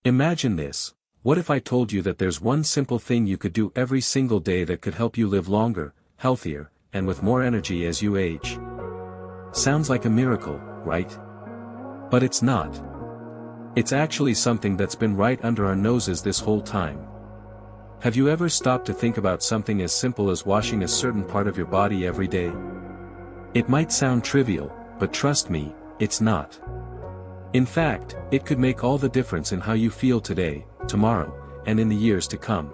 Imagine this. What if I told you that there's one simple thing you could do every single day that could help you live longer, healthier, and with more energy as you age? Sounds like a miracle, right? But it's not. It's actually something that's been right under our noses this whole time. Have you ever stopped to think about something as simple as washing a certain part of your body every day? It might sound trivial, but trust me, it's not. In fact, it could make all the difference in how you feel today, tomorrow, and in the years to come.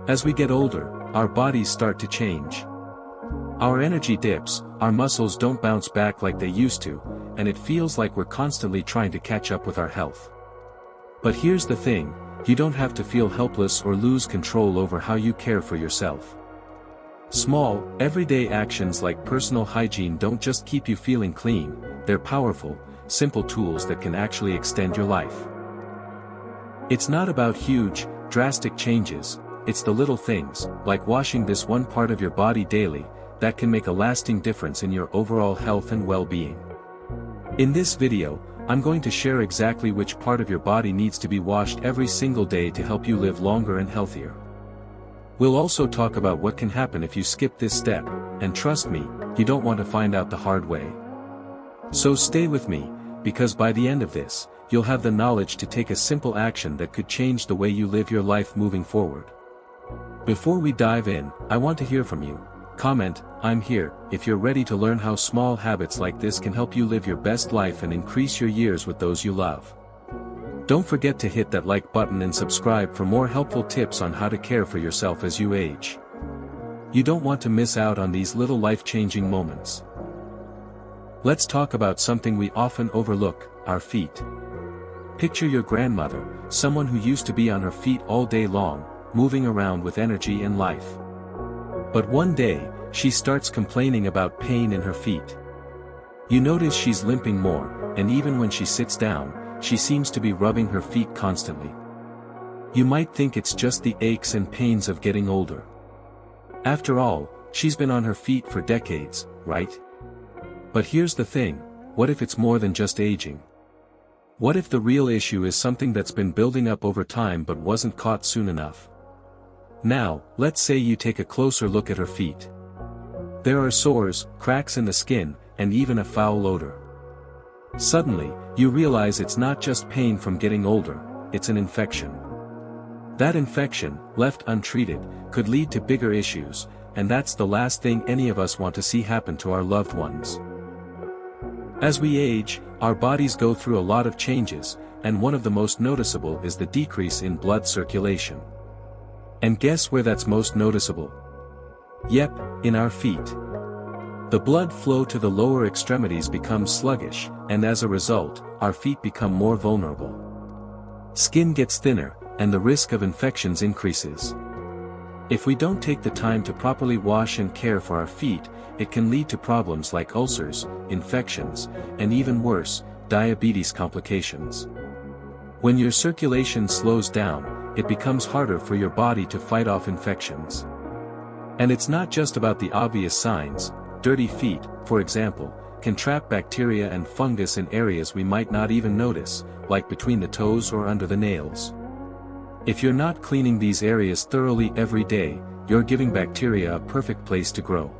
As we get older, our bodies start to change. Our energy dips, our muscles don't bounce back like they used to, and it feels like we're constantly trying to catch up with our health. But here's the thing, you don't have to feel helpless or lose control over how you care for yourself. Small, everyday actions like personal hygiene don't just keep you feeling clean, they're powerful, simple tools that can actually extend your life. It's not about huge, drastic changes, it's the little things, like washing this one part of your body daily, that can make a lasting difference in your overall health and well-being. In this video, I'm going to share exactly which part of your body needs to be washed every single day to help you live longer and healthier. We'll also talk about what can happen if you skip this step, and trust me, you don't want to find out the hard way. So stay with me, because by the end of this, you'll have the knowledge to take a simple action that could change the way you live your life moving forward. Before we dive in, I want to hear from you. Comment, "I'm here," if you're ready to learn how small habits like this can help you live your best life and increase your years with those you love. Don't forget to hit that like button and subscribe for more helpful tips on how to care for yourself as you age. You don't want to miss out on these little life-changing moments. Let's talk about something we often overlook, our feet. Picture your grandmother, someone who used to be on her feet all day long, moving around with energy and life. But one day, she starts complaining about pain in her feet. You notice she's limping more, and even when she sits down, she seems to be rubbing her feet constantly. You might think it's just the aches and pains of getting older. After all, she's been on her feet for decades, right? But here's the thing, what if it's more than just aging? What if the real issue is something that's been building up over time but wasn't caught soon enough? Now, let's say you take a closer look at her feet. There are sores, cracks in the skin, and even a foul odor. Suddenly, you realize it's not just pain from getting older, it's an infection. That infection, left untreated, could lead to bigger issues, and that's the last thing any of us want to see happen to our loved ones. As we age, our bodies go through a lot of changes, and one of the most noticeable is the decrease in blood circulation. And guess where that's most noticeable? Yep, in our feet. The blood flow to the lower extremities becomes sluggish, and as a result, our feet become more vulnerable. Skin gets thinner, and the risk of infections increases. If we don't take the time to properly wash and care for our feet, it can lead to problems like ulcers, infections, and even worse, diabetes complications. When your circulation slows down, it becomes harder for your body to fight off infections. And it's not just about the obvious signs. Dirty feet, for example, can trap bacteria and fungus in areas we might not even notice, like between the toes or under the nails. If you're not cleaning these areas thoroughly every day, you're giving bacteria a perfect place to grow.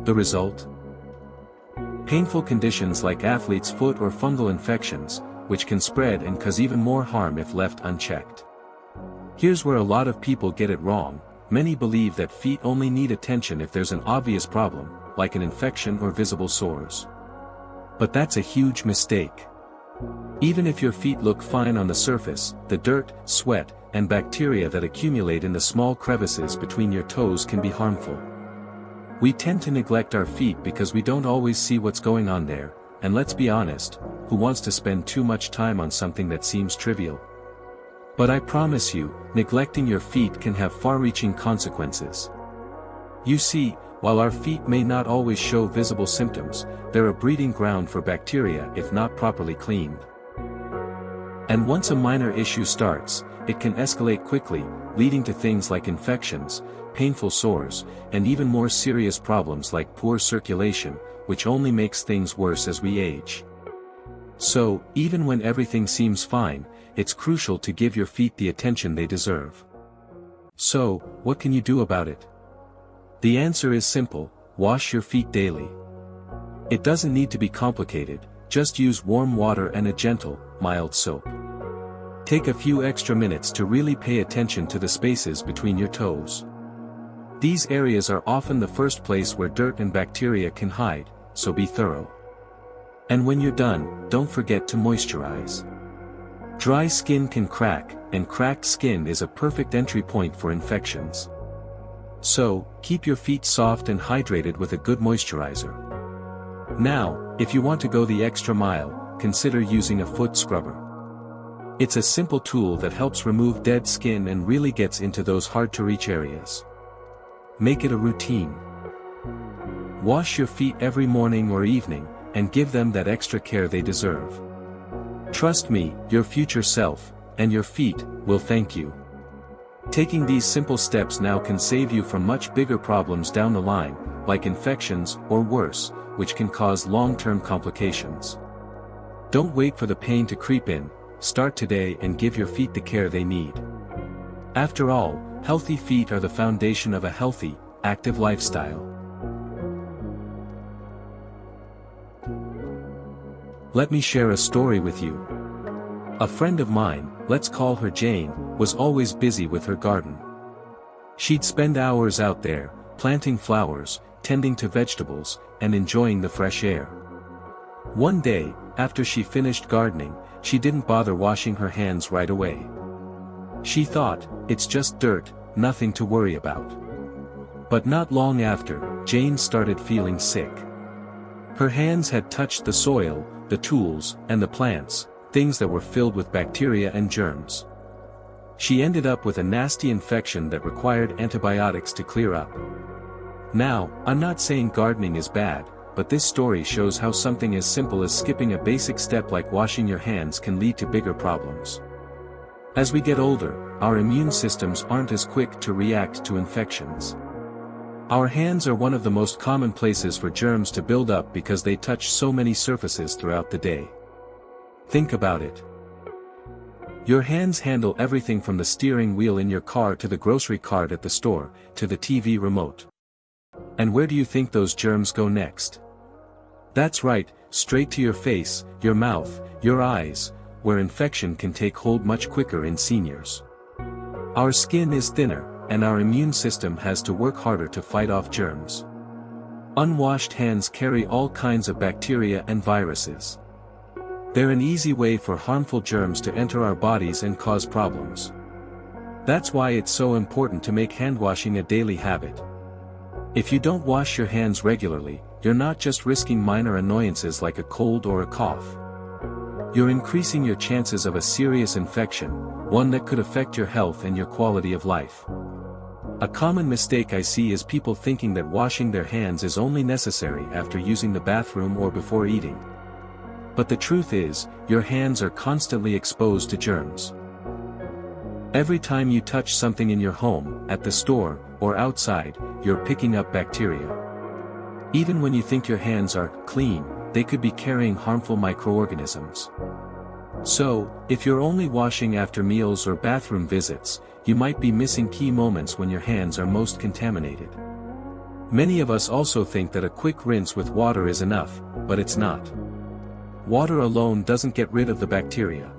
The result? Painful conditions like athlete's foot or fungal infections, which can spread and cause even more harm if left unchecked. Here's where a lot of people get it wrong. Many believe that feet only need attention if there's an obvious problem, like an infection or visible sores. But that's a huge mistake. Even if your feet look fine on the surface, the dirt, sweat, and bacteria that accumulate in the small crevices between your toes can be harmful. We tend to neglect our feet because we don't always see what's going on there, and let's be honest, who wants to spend too much time on something that seems trivial? But I promise you, neglecting your feet can have far-reaching consequences. You see, while our feet may not always show visible symptoms, they're a breeding ground for bacteria if not properly cleaned. And once a minor issue starts, it can escalate quickly, leading to things like infections, painful sores, and even more serious problems like poor circulation, which only makes things worse as we age. So, even when everything seems fine, it's crucial to give your feet the attention they deserve. So, what can you do about it? The answer is simple: wash your feet daily. It doesn't need to be complicated, just use warm water and a gentle, mild soap. Take a few extra minutes to really pay attention to the spaces between your toes. These areas are often the first place where dirt and bacteria can hide, so be thorough. And when you're done, don't forget to moisturize. Dry skin can crack, and cracked skin is a perfect entry point for infections. So, keep your feet soft and hydrated with a good moisturizer. Now, if you want to go the extra mile, consider using a foot scrubber. It's a simple tool that helps remove dead skin and really gets into those hard-to-reach areas. Make it a routine. Wash your feet every morning or evening, and give them that extra care they deserve. Trust me, your future self, and your feet, will thank you. Taking these simple steps now can save you from much bigger problems down the line, like infections, or worse, which can cause long-term complications. Don't wait for the pain to creep in, start today and give your feet the care they need. After all, healthy feet are the foundation of a healthy, active lifestyle. Let me share a story with you. A friend of mine, let's call her Jane, was always busy with her garden. She'd spend hours out there, planting flowers, tending to vegetables, and enjoying the fresh air. One day, after she finished gardening, she didn't bother washing her hands right away. She thought, it's just dirt, nothing to worry about. But not long after, Jane started feeling sick. Her hands had touched the soil, the tools, and the plants, things that were filled with bacteria and germs. She ended up with a nasty infection that required antibiotics to clear up. Now, I'm not saying gardening is bad, but this story shows how something as simple as skipping a basic step like washing your hands can lead to bigger problems. As we get older, our immune systems aren't as quick to react to infections. Our hands are one of the most common places for germs to build up because they touch so many surfaces throughout the day. Think about it. Your hands handle everything from the steering wheel in your car to the grocery cart at the store, to the TV remote. And where do you think those germs go next? That's right, straight to your face, your mouth, your eyes, where infection can take hold much quicker in seniors. Our skin is thinner, and our immune system has to work harder to fight off germs. Unwashed hands carry all kinds of bacteria and viruses. They're an easy way for harmful germs to enter our bodies and cause problems. That's why it's so important to make handwashing a daily habit. If you don't wash your hands regularly, you're not just risking minor annoyances like a cold or a cough. You're increasing your chances of a serious infection, one that could affect your health and your quality of life. A common mistake I see is people thinking that washing their hands is only necessary after using the bathroom or before eating. But the truth is, your hands are constantly exposed to germs. Every time you touch something in your home, at the store, or outside, you're picking up bacteria. Even when you think your hands are clean, they could be carrying harmful microorganisms. So, if you're only washing after meals or bathroom visits, you might be missing key moments when your hands are most contaminated. Many of us also think that a quick rinse with water is enough, but it's not. Water alone doesn't get rid of the bacteria.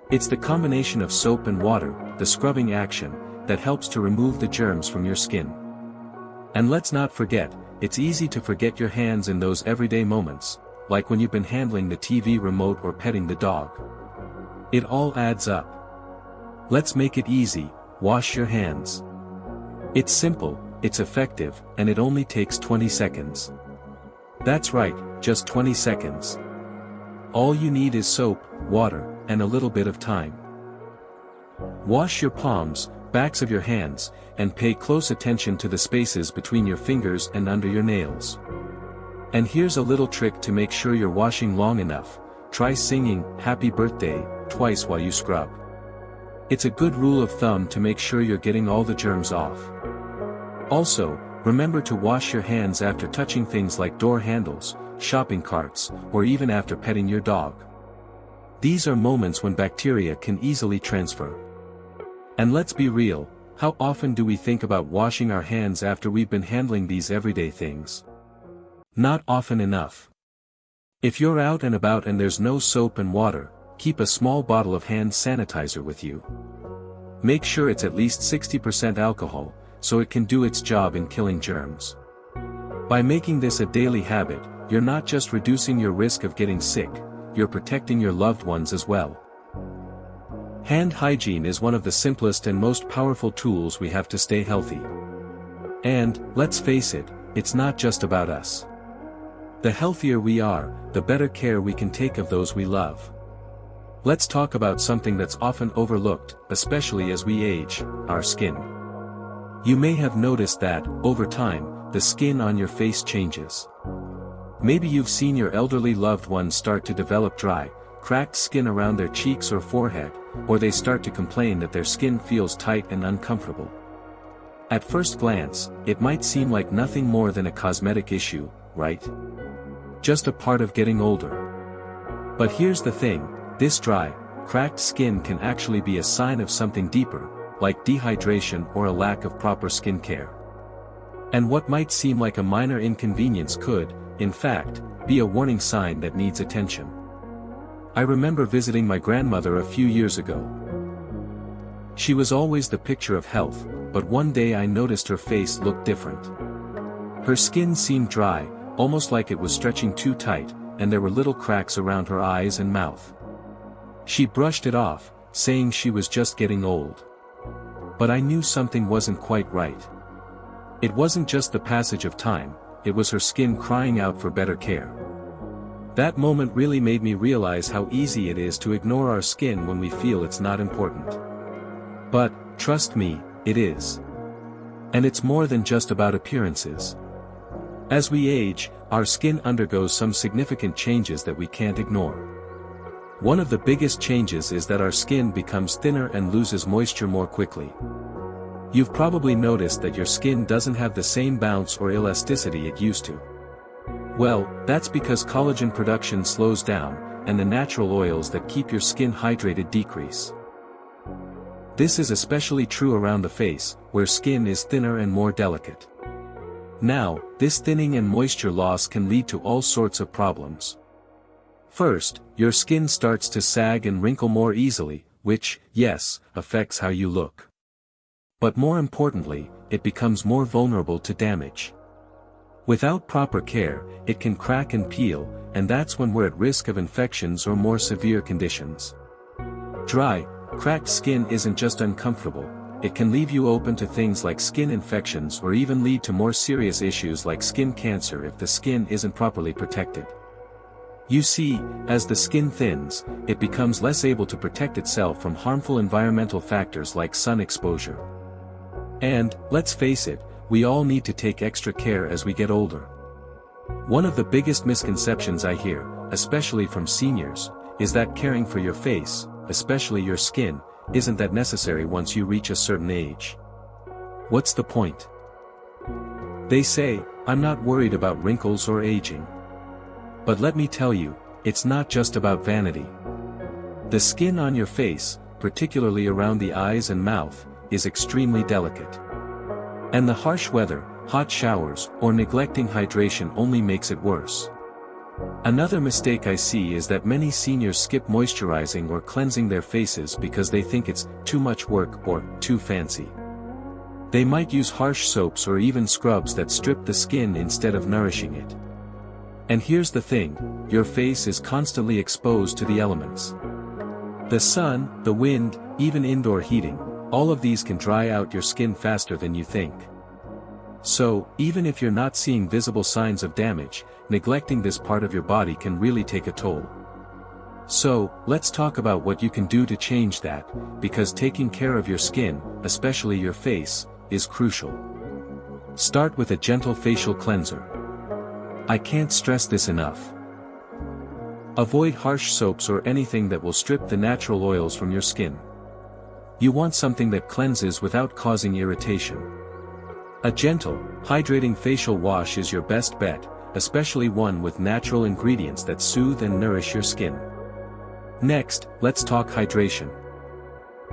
It's the combination of soap and water, the scrubbing action, that helps to remove the germs from your skin. And let's not forget, it's easy to forget your hands in those everyday moments, like when you've been handling the TV remote or petting the dog. It all adds up. Let's make it easy, wash your hands. It's simple, it's effective, and it only takes 20 seconds. That's right, just 20 seconds. All you need is soap, water, and a little bit of time. Wash your palms, backs of your hands, and pay close attention to the spaces between your fingers and under your nails. And here's a little trick to make sure you're washing long enough: try singing "Happy Birthday" twice while you scrub. It's a good rule of thumb to make sure you're getting all the germs off. Also, remember to wash your hands after touching things like door handles, shopping carts, or even after petting your dog. These are moments when bacteria can easily transfer. And let's be real, how often do we think about washing our hands after we've been handling these everyday things? Not often enough. If you're out and about and there's no soap and water, keep a small bottle of hand sanitizer with you. Make sure it's at least 60% alcohol, so it can do its job in killing germs. By making this a daily habit, you're not just reducing your risk of getting sick, you're protecting your loved ones as well. Hand hygiene is one of the simplest and most powerful tools we have to stay healthy. And, let's face it, it's not just about us. The healthier we are, the better care we can take of those we love. Let's talk about something that's often overlooked, especially as we age, our skin. You may have noticed that, over time, the skin on your face changes. Maybe you've seen your elderly loved ones start to develop dry, cracked skin around their cheeks or forehead, or they start to complain that their skin feels tight and uncomfortable. At first glance, it might seem like nothing more than a cosmetic issue, right? Just a part of getting older. But here's the thing, this dry, cracked skin can actually be a sign of something deeper, like dehydration or a lack of proper skin care. And what might seem like a minor inconvenience could, in fact, be a warning sign that needs attention. I remember visiting my grandmother a few years ago. She was always the picture of health, but one day I noticed her face looked different. Her skin seemed dry, almost like it was stretching too tight, and there were little cracks around her eyes and mouth. She brushed it off, saying she was just getting old. But I knew something wasn't quite right. It wasn't just the passage of time, it was her skin crying out for better care. That moment really made me realize how easy it is to ignore our skin when we feel it's not important. But, trust me, it is. And it's more than just about appearances. As we age, our skin undergoes some significant changes that we can't ignore. One of the biggest changes is that our skin becomes thinner and loses moisture more quickly. You've probably noticed that your skin doesn't have the same bounce or elasticity it used to. Well, that's because collagen production slows down, and the natural oils that keep your skin hydrated decrease. This is especially true around the face, where skin is thinner and more delicate. Now, this thinning and moisture loss can lead to all sorts of problems. First, your skin starts to sag and wrinkle more easily, which, yes, affects how you look. But more importantly, it becomes more vulnerable to damage. Without proper care, it can crack and peel, and that's when we're at risk of infections or more severe conditions. Dry, cracked skin isn't just uncomfortable, it can leave you open to things like skin infections or even lead to more serious issues like skin cancer if the skin isn't properly protected. You see, as the skin thins, it becomes less able to protect itself from harmful environmental factors like sun exposure. And, let's face it, we all need to take extra care as we get older. One of the biggest misconceptions I hear, especially from seniors, is that caring for your face, especially your skin, isn't that necessary once you reach a certain age. What's the point? They say, I'm not worried about wrinkles or aging. But let me tell you, it's not just about vanity. The skin on your face, particularly around the eyes and mouth, is extremely delicate. And the harsh weather, hot showers, or neglecting hydration only makes it worse. Another mistake I see is that many seniors skip moisturizing or cleansing their faces because they think it's too much work or too fancy. They might use harsh soaps or even scrubs that strip the skin instead of nourishing it. And here's the thing, your face is constantly exposed to the elements. The sun, the wind, even indoor heating, all of these can dry out your skin faster than you think. So, even if you're not seeing visible signs of damage, neglecting this part of your body can really take a toll. So, let's talk about what you can do to change that, because taking care of your skin, especially your face, is crucial. Start with a gentle facial cleanser. I can't stress this enough. Avoid harsh soaps or anything that will strip the natural oils from your skin. You want something that cleanses without causing irritation. A gentle, hydrating facial wash is your best bet, especially one with natural ingredients that soothe and nourish your skin. Next, let's talk hydration.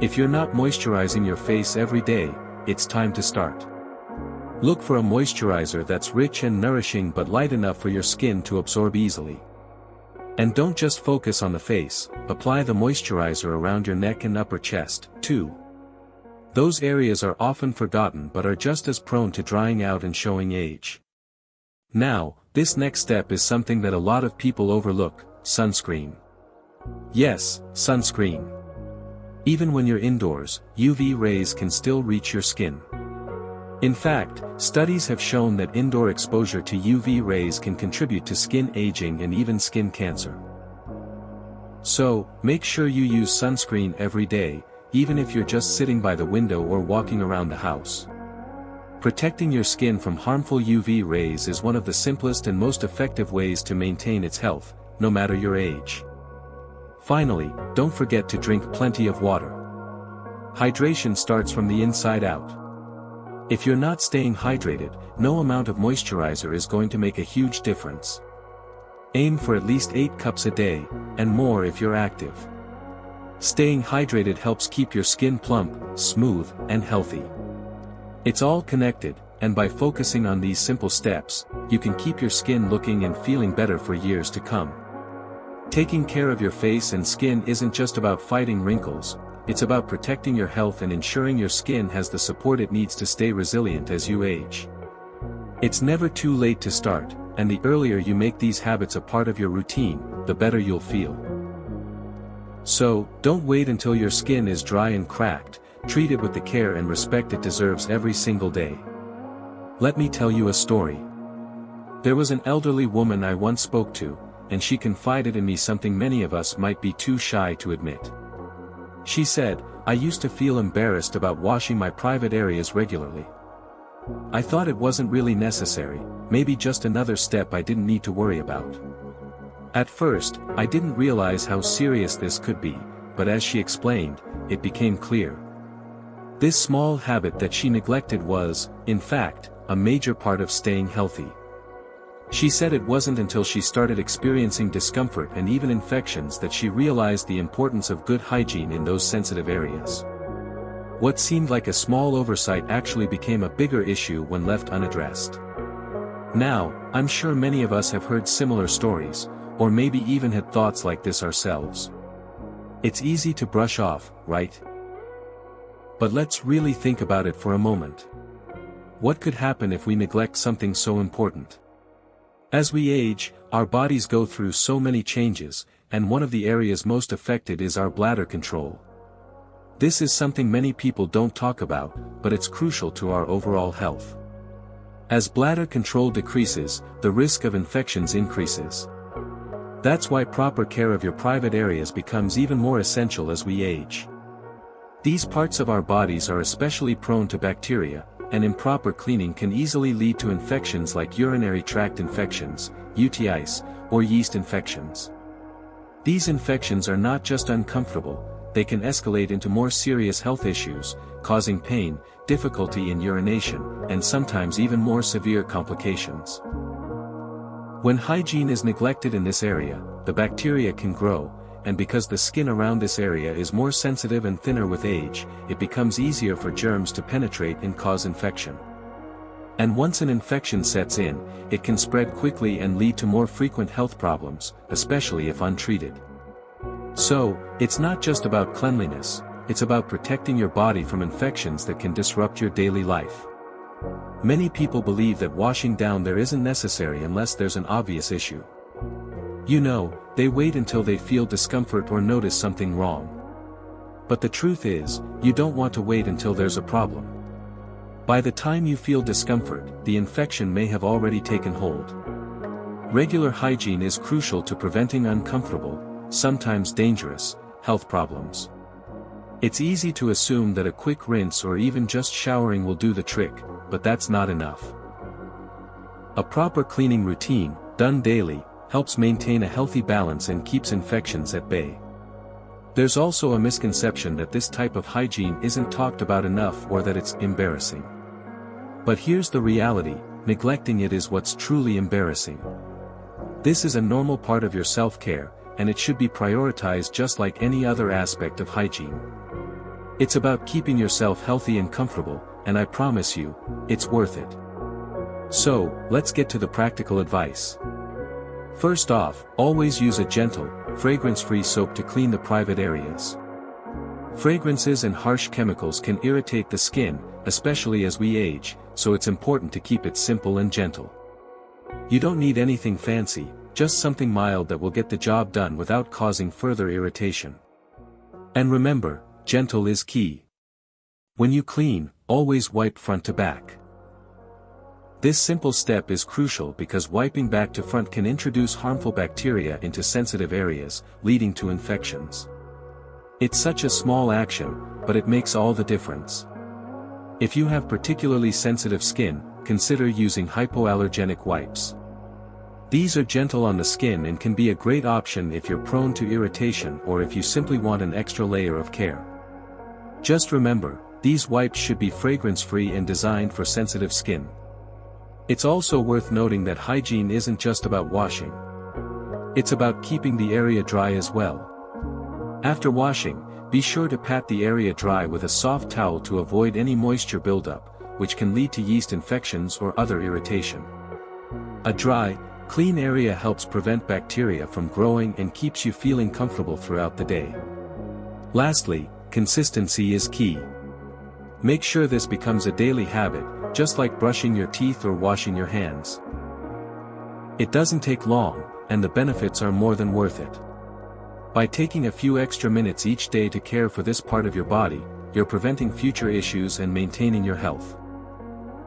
If you're not moisturizing your face every day, it's time to start. Look for a moisturizer that's rich and nourishing but light enough for your skin to absorb easily. And don't just focus on the face, apply the moisturizer around your neck and upper chest, too. Those areas are often forgotten but are just as prone to drying out and showing age. Now, this next step is something that a lot of people overlook: sunscreen. Yes, sunscreen. Even when you're indoors, UV rays can still reach your skin. In fact, studies have shown that indoor exposure to UV rays can contribute to skin aging and even skin cancer. So, make sure you use sunscreen every day, even if you're just sitting by the window or walking around the house. Protecting your skin from harmful UV rays is one of the simplest and most effective ways to maintain its health, no matter your age. Finally, don't forget to drink plenty of water. Hydration starts from the inside out. If you're not staying hydrated, no amount of moisturizer is going to make a huge difference. Aim for at least 8 cups a day, and more if you're active. Staying hydrated helps keep your skin plump, smooth, and healthy. It's all connected, and by focusing on these simple steps, you can keep your skin looking and feeling better for years to come. Taking care of your face and skin isn't just about fighting wrinkles, it's about protecting your health and ensuring your skin has the support it needs to stay resilient as you age. It's never too late to start, and the earlier you make these habits a part of your routine, the better you'll feel. So, don't wait until your skin is dry and cracked, treat it with the care and respect it deserves every single day. Let me tell you a story. There was an elderly woman I once spoke to, and she confided in me something many of us might be too shy to admit. She said, "I used to feel embarrassed about washing my private areas regularly. I thought it wasn't really necessary, maybe just another step I didn't need to worry about." At first, I didn't realize how serious this could be, but as she explained, it became clear. This small habit that she neglected was, in fact, a major part of staying healthy. She said it wasn't until she started experiencing discomfort and even infections that she realized the importance of good hygiene in those sensitive areas. What seemed like a small oversight actually became a bigger issue when left unaddressed. Now, I'm sure many of us have heard similar stories, or maybe even had thoughts like this ourselves. It's easy to brush off, right? But let's really think about it for a moment. What could happen if we neglect something so important? As we age, our bodies go through so many changes, and one of the areas most affected is our bladder control. This is something many people don't talk about, but it's crucial to our overall health. As bladder control decreases, the risk of infections increases. That's why proper care of your private areas becomes even more essential as we age. These parts of our bodies are especially prone to bacteria, and improper cleaning can easily lead to infections like urinary tract infections, UTIs, or yeast infections. These infections are not just uncomfortable, they can escalate into more serious health issues, causing pain, difficulty in urination, and sometimes even more severe complications. When hygiene is neglected in this area, the bacteria can grow, and because the skin around this area is more sensitive and thinner with age, it becomes easier for germs to penetrate and cause infection. And once an infection sets in, it can spread quickly and lead to more frequent health problems, especially if untreated. So, it's not just about cleanliness, it's about protecting your body from infections that can disrupt your daily life. Many people believe that washing down there isn't necessary unless there's an obvious issue. You know, they wait until they feel discomfort or notice something wrong. But the truth is, you don't want to wait until there's a problem. By the time you feel discomfort, the infection may have already taken hold. Regular hygiene is crucial to preventing uncomfortable, sometimes dangerous, health problems. It's easy to assume that a quick rinse or even just showering will do the trick, but that's not enough. A proper cleaning routine, done daily, helps maintain a healthy balance and keeps infections at bay. There's also a misconception that this type of hygiene isn't talked about enough or that it's embarrassing. But here's the reality, neglecting it is what's truly embarrassing. This is a normal part of your self-care, and it should be prioritized just like any other aspect of hygiene. It's about keeping yourself healthy and comfortable, and I promise you, it's worth it. So, let's get to the practical advice. First off, always use a gentle, fragrance-free soap to clean the private areas. Fragrances and harsh chemicals can irritate the skin, especially as we age, so it's important to keep it simple and gentle. You don't need anything fancy, just something mild that will get the job done without causing further irritation. And remember, gentle is key. When you clean, always wipe front to back. This simple step is crucial because wiping back to front can introduce harmful bacteria into sensitive areas, leading to infections. It's such a small action, but it makes all the difference. If you have particularly sensitive skin, consider using hypoallergenic wipes. These are gentle on the skin and can be a great option if you're prone to irritation or if you simply want an extra layer of care. Just remember, these wipes should be fragrance-free and designed for sensitive skin. It's also worth noting that hygiene isn't just about washing. It's about keeping the area dry as well. After washing, be sure to pat the area dry with a soft towel to avoid any moisture buildup, which can lead to yeast infections or other irritation. A dry, clean area helps prevent bacteria from growing and keeps you feeling comfortable throughout the day. Lastly, consistency is key. Make sure this becomes a daily habit, just like brushing your teeth or washing your hands. It doesn't take long, and the benefits are more than worth it. By taking a few extra minutes each day to care for this part of your body, you're preventing future issues and maintaining your health.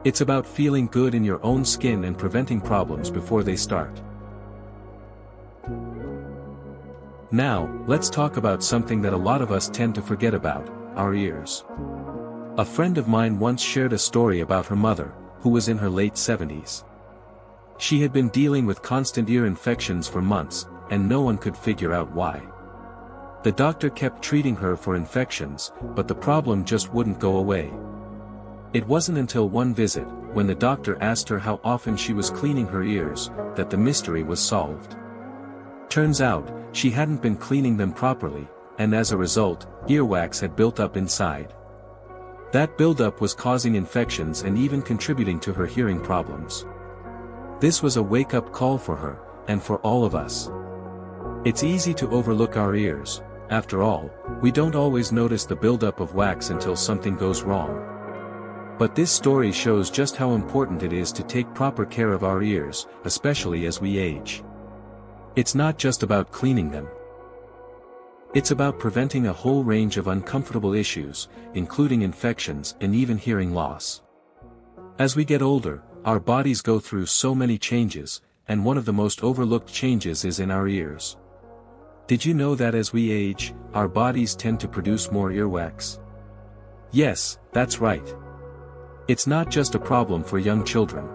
It's about feeling good in your own skin and preventing problems before they start. Now, let's talk about something that a lot of us tend to forget about, our ears. A friend of mine once shared a story about her mother, who was in her late 70s. She had been dealing with constant ear infections for months, and no one could figure out why. The doctor kept treating her for infections, but the problem just wouldn't go away. It wasn't until one visit, when the doctor asked her how often she was cleaning her ears, that the mystery was solved. Turns out, she hadn't been cleaning them properly, and as a result, earwax had built up inside. That buildup was causing infections and even contributing to her hearing problems. This was a wake-up call for her, and for all of us. It's easy to overlook our ears. After all, we don't always notice the buildup of wax until something goes wrong. But this story shows just how important it is to take proper care of our ears, especially as we age. It's not just about cleaning them. It's about preventing a whole range of uncomfortable issues, including infections and even hearing loss. As we get older, our bodies go through so many changes, and one of the most overlooked changes is in our ears. Did you know that as we age, our bodies tend to produce more earwax? Yes, that's right. It's not just a problem for young children.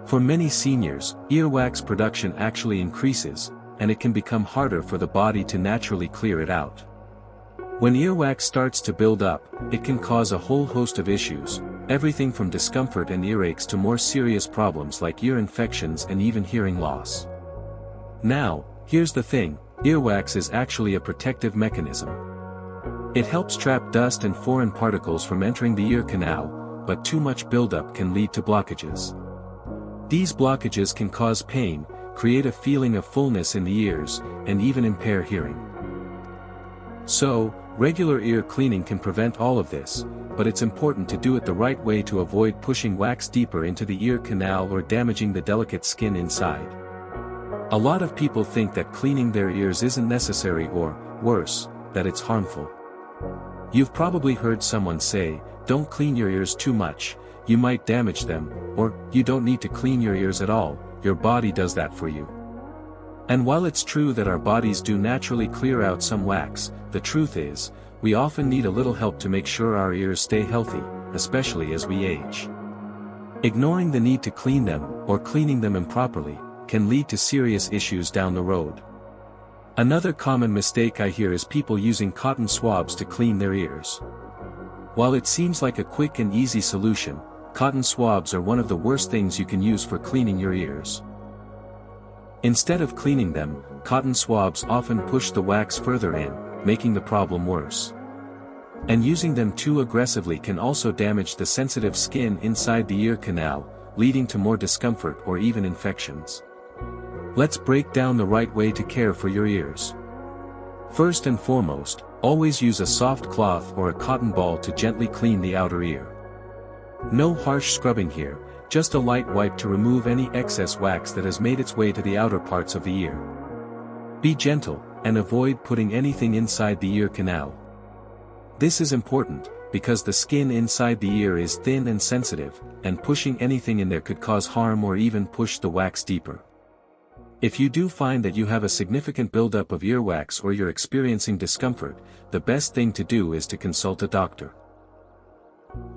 For many seniors, earwax production actually increases, and it can become harder for the body to naturally clear it out. When earwax starts to build up, it can cause a whole host of issues, everything from discomfort and earaches to more serious problems like ear infections and even hearing loss. Now, here's the thing, earwax is actually a protective mechanism. It helps trap dust and foreign particles from entering the ear canal, but too much buildup can lead to blockages. These blockages can cause pain, create a feeling of fullness in the ears, and even impair hearing. So, regular ear cleaning can prevent all of this, but it's important to do it the right way to avoid pushing wax deeper into the ear canal or damaging the delicate skin inside. A lot of people think that cleaning their ears isn't necessary or, worse, that it's harmful. You've probably heard someone say, "Don't clean your ears too much, you might damage them," or, "You don't need to clean your ears at all, your body does that for you." And while it's true that our bodies do naturally clear out some wax, the truth is, we often need a little help to make sure our ears stay healthy, especially as we age. Ignoring the need to clean them, or cleaning them improperly, can lead to serious issues down the road. Another common mistake I hear is people using cotton swabs to clean their ears. While it seems like a quick and easy solution, cotton swabs are one of the worst things you can use for cleaning your ears. Instead of cleaning them, cotton swabs often push the wax further in, making the problem worse. And using them too aggressively can also damage the sensitive skin inside the ear canal, leading to more discomfort or even infections. Let's break down the right way to care for your ears. First and foremost, always use a soft cloth or a cotton ball to gently clean the outer ear. No harsh scrubbing here, just a light wipe to remove any excess wax that has made its way to the outer parts of the ear. Be gentle, and avoid putting anything inside the ear canal. This is important, because the skin inside the ear is thin and sensitive, and pushing anything in there could cause harm or even push the wax deeper. If you do find that you have a significant buildup of earwax or you're experiencing discomfort, the best thing to do is to consult a doctor.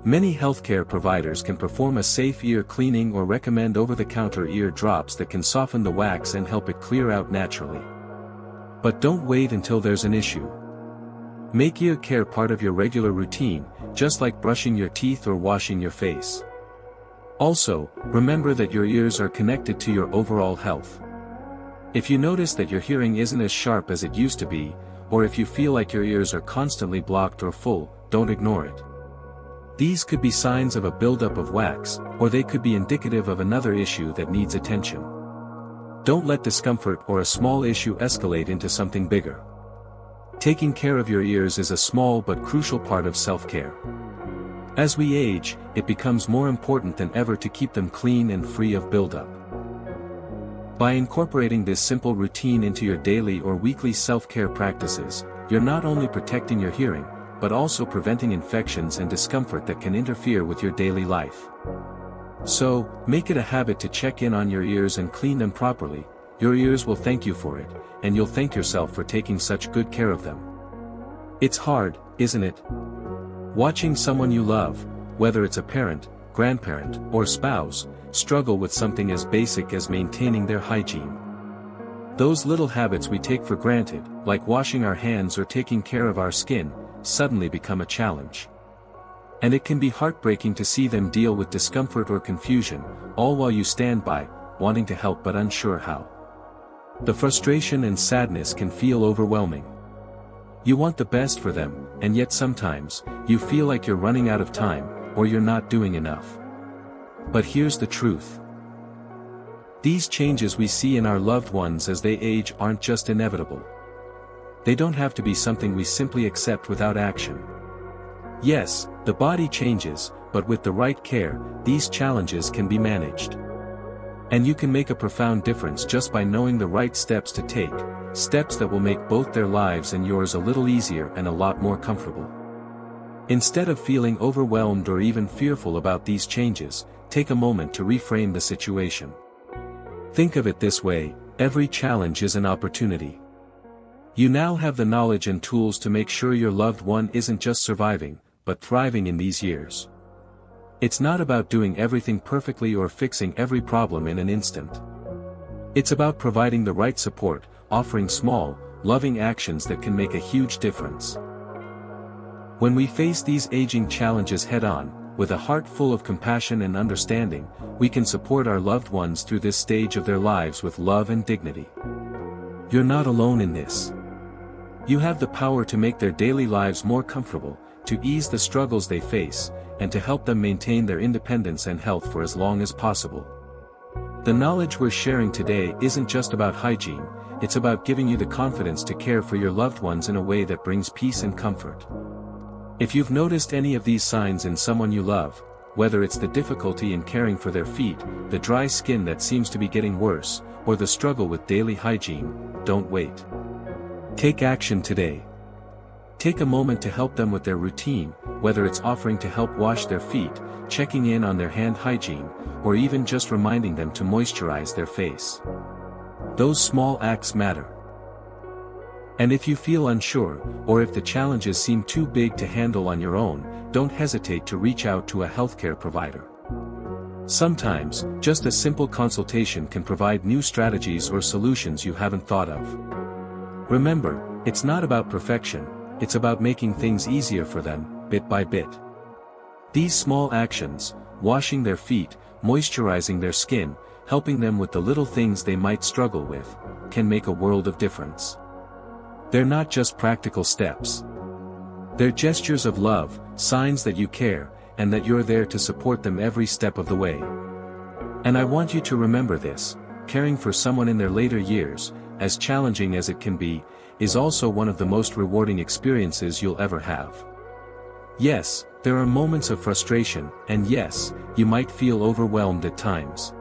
Many healthcare providers can perform a safe ear cleaning or recommend over-the-counter ear drops that can soften the wax and help it clear out naturally. But don't wait until there's an issue. Make ear care part of your regular routine, just like brushing your teeth or washing your face. Also, remember that your ears are connected to your overall health. If you notice that your hearing isn't as sharp as it used to be, or if you feel like your ears are constantly blocked or full, don't ignore it. These could be signs of a buildup of wax, or they could be indicative of another issue that needs attention. Don't let discomfort or a small issue escalate into something bigger. Taking care of your ears is a small but crucial part of self-care. As we age, it becomes more important than ever to keep them clean and free of buildup. By incorporating this simple routine into your daily or weekly self-care practices, you're not only protecting your hearing, but also preventing infections and discomfort that can interfere with your daily life. So, make it a habit to check in on your ears and clean them properly. Your ears will thank you for it, and you'll thank yourself for taking such good care of them. It's hard, isn't it? Watching someone you love, whether it's a parent, grandparent, or spouse, struggle with something as basic as maintaining their hygiene. Those little habits we take for granted, like washing our hands or taking care of our skin, suddenly become a challenge. And it can be heartbreaking to see them deal with discomfort or confusion, all while you stand by, wanting to help but unsure how. The frustration and sadness can feel overwhelming. You want the best for them, and yet sometimes, you feel like you're running out of time, or you're not doing enough. But here's the truth. These changes we see in our loved ones as they age aren't just inevitable. They don't have to be something we simply accept without action. Yes, the body changes, but with the right care, these challenges can be managed. And you can make a profound difference just by knowing the right steps to take, steps that will make both their lives and yours a little easier and a lot more comfortable. Instead of feeling overwhelmed or even fearful about these changes, take a moment to reframe the situation. Think of it this way: every challenge is an opportunity. You now have the knowledge and tools to make sure your loved one isn't just surviving, but thriving in these years. It's not about doing everything perfectly or fixing every problem in an instant. It's about providing the right support, offering small, loving actions that can make a huge difference. When we face these aging challenges head-on, with a heart full of compassion and understanding, we can support our loved ones through this stage of their lives with love and dignity. You're not alone in this. You have the power to make their daily lives more comfortable, to ease the struggles they face, and to help them maintain their independence and health for as long as possible. The knowledge we're sharing today isn't just about hygiene, it's about giving you the confidence to care for your loved ones in a way that brings peace and comfort. If you've noticed any of these signs in someone you love, whether it's the difficulty in caring for their feet, the dry skin that seems to be getting worse, or the struggle with daily hygiene, don't wait. Take action today. Take a moment to help them with their routine, whether it's offering to help wash their feet, checking in on their hand hygiene, or even just reminding them to moisturize their face. Those small acts matter. And if you feel unsure, or if the challenges seem too big to handle on your own, don't hesitate to reach out to a healthcare provider. Sometimes, just a simple consultation can provide new strategies or solutions you haven't thought of. Remember, it's not about perfection, it's about making things easier for them, bit by bit. These small actions, washing their feet, moisturizing their skin, helping them with the little things they might struggle with, can make a world of difference. They're not just practical steps. They're gestures of love, signs that you care, and that you're there to support them every step of the way. And I want you to remember this: caring for someone in their later years, as challenging as it can be, is also one of the most rewarding experiences you'll ever have. Yes, there are moments of frustration, and yes, you might feel overwhelmed at times.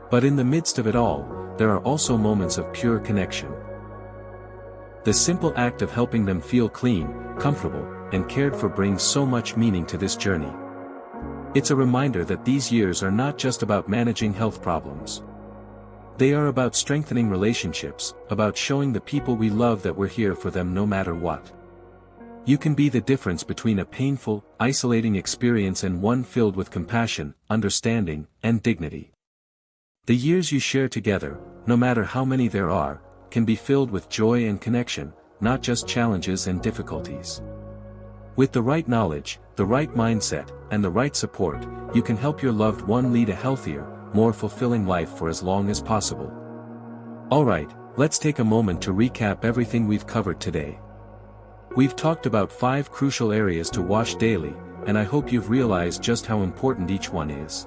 But in the midst of it all, there are also moments of pure connection. The simple act of helping them feel clean, comfortable, and cared for brings so much meaning to this journey. It's a reminder that these years are not just about managing health problems. They are about strengthening relationships, about showing the people we love that we're here for them no matter what. You can be the difference between a painful, isolating experience and one filled with compassion, understanding, and dignity. The years you share together, no matter how many there are, can be filled with joy and connection, not just challenges and difficulties. With the right knowledge, the right mindset, and the right support, you can help your loved one lead a healthier, more fulfilling life for as long as possible. Alright, let's take a moment to recap everything we've covered today. We've talked about 5 crucial areas to wash daily, and I hope you've realized just how important each one is.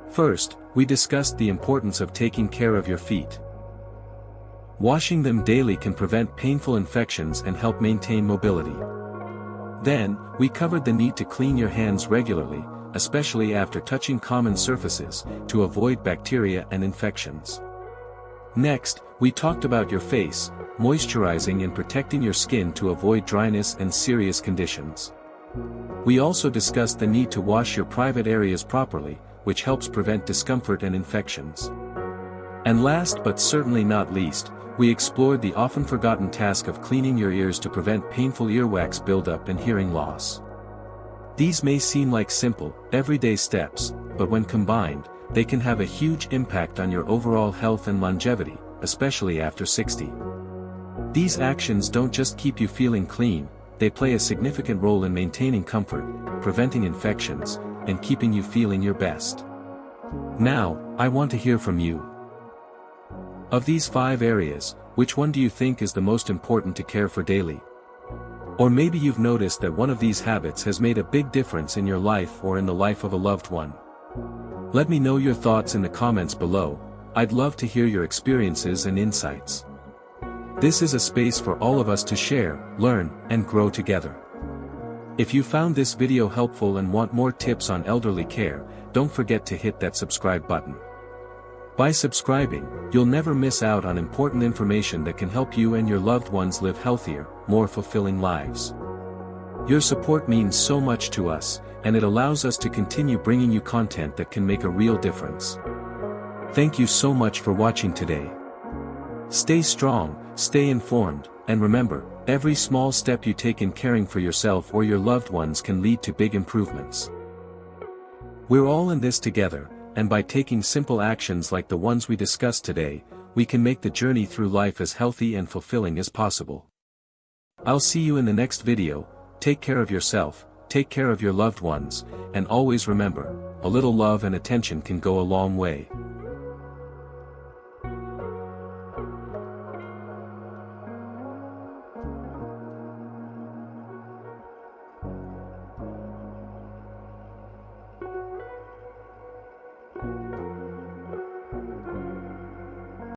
First, we discussed the importance of taking care of your feet. Washing them daily can prevent painful infections and help maintain mobility. Then, we covered the need to clean your hands regularly, especially after touching common surfaces, to avoid bacteria and infections. Next, we talked about your face, moisturizing and protecting your skin to avoid dryness and serious conditions. We also discussed the need to wash your private areas properly, which helps prevent discomfort and infections. And last but certainly not least, we explored the often forgotten task of cleaning your ears to prevent painful earwax buildup and hearing loss. These may seem like simple, everyday steps, but when combined, they can have a huge impact on your overall health and longevity, especially after 60. These actions don't just keep you feeling clean, they play a significant role in maintaining comfort, preventing infections, and keeping you feeling your best. Now, I want to hear from you. Of these 5 areas, which one do you think is the most important to care for daily? Or maybe you've noticed that one of these habits has made a big difference in your life or in the life of a loved one. Let me know your thoughts in the comments below. I'd love to hear your experiences and insights. This is a space for all of us to share, learn, and grow together. If you found this video helpful and want more tips on elderly care, don't forget to hit that subscribe button. By subscribing, you'll never miss out on important information that can help you and your loved ones live healthier, more fulfilling lives. Your support means so much to us, and it allows us to continue bringing you content that can make a real difference. Thank you so much for watching today. Stay strong, stay informed, and remember, every small step you take in caring for yourself or your loved ones can lead to big improvements. We're all in this together, and by taking simple actions like the ones we discussed today, we can make the journey through life as healthy and fulfilling as possible. I'll see you in the next video. Take care of yourself, take care of your loved ones, and always remember, a little love and attention can go a long way.